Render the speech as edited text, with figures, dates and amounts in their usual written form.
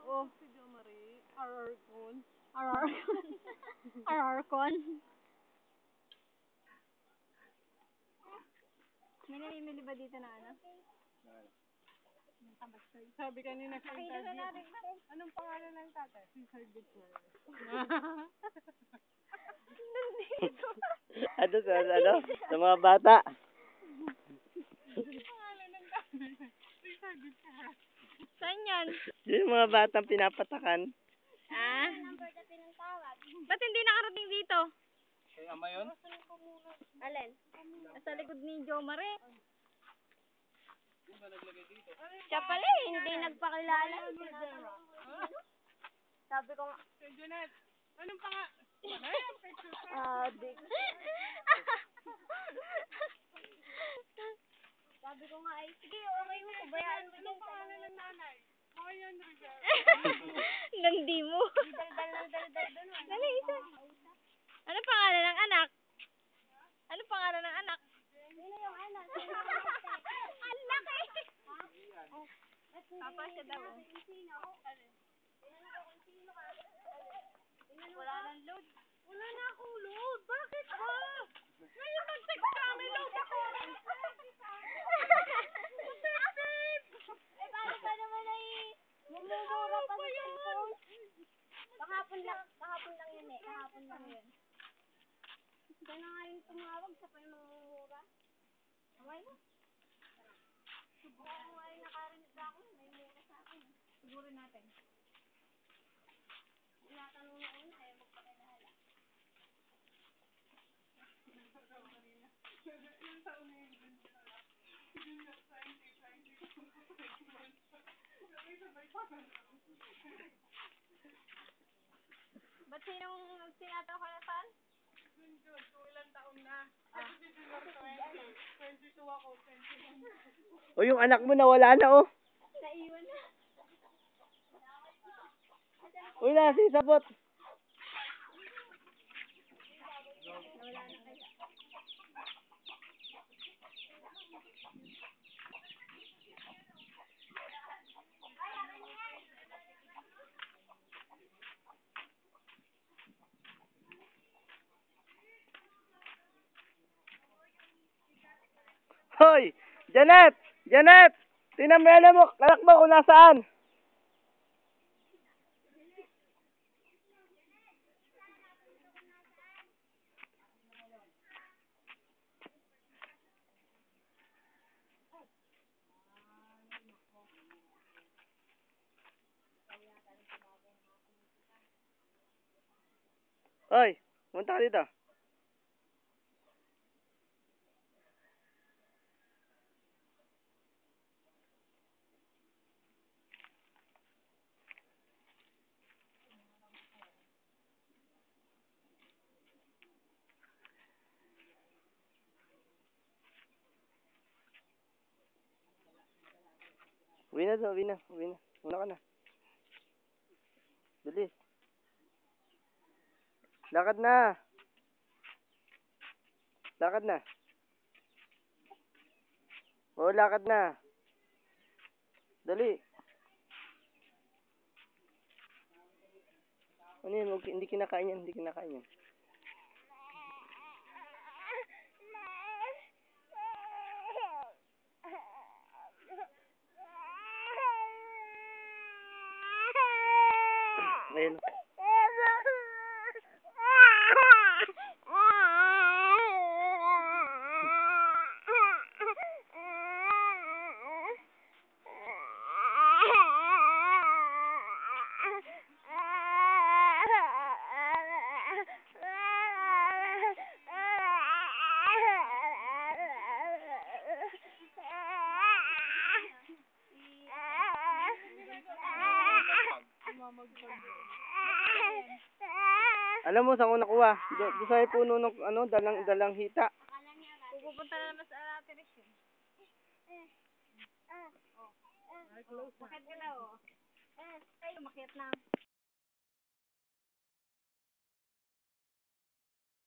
Oo. Si Jo Marie. Ararcon. Ararcon. Ararcon. May namimili ba dito na ano? Sabi kanina sa interview. Anong pangalan ng tatay? Si Sir Gutierrez. Nandito. Ano sa mga bata. Anong pangalan ng tatay? Si Sir Gutierrez. Saan yan? Yung mga batang pinapatakan. Ah? Ba't hindi nakarating dito? Kaya ama yun? Alin? Sa likod ni Jo Marie. Siya pala eh, hindi nagpakilala. Sabi ko nga. Si Janet. Anong pangalan? Di. Sabi ko nga ay, sige, okay mo, pabayaan mo dyan. Anong pangalan ng nanay? Marian Rivera. Nandi mo. Daldal doon. Dali, isa. Ano pangalan ng anak? Ano pangalan ng anak? Sino yung anak? Ang laki! Papa siya daw. Wala nang load. Wala na akong load. Bakit ba? Ngayon nag-text kami, load ako. Eh, paano ba naman ay mumumura pa sa cellphone? Kahapon lang yun eh. Kahapon lang yun. Kaya na nga yung tumawag sa pa yung mumumura. Okay na? Kung ay nakarinig ako, may mura sa akin. Siguro natin. Tinatanong na una eh, magpakilala. Ilang taon na yun din sila. Yun nga, 20. Sabay pa ka na. Ba't sinong sinataw ka na saan? Jun, kung ilang taon na. Kasi si Junior 20. 22 ako, 21. O yung anak mo nawala na oh. Naiwan na. Uy na, sisabot. Nawala na kaya. Hoy! Janet! Janet! Tingnan mo yan mo, anak mo kung nasaan. Hoy! Punta ka dito. Uwi na to, uwi na. Una ka na. Bilis. Lakad na. Lakad na. Oo, lakad na. Dali. Ano yan? Hindi kinakain yan. Ayun. Alam mo saan ko nakuha? Doon sa puno ng dalang hita. Pupunta na naman sa Arateris yun. Bakit ka daw? Ay, umakyat na.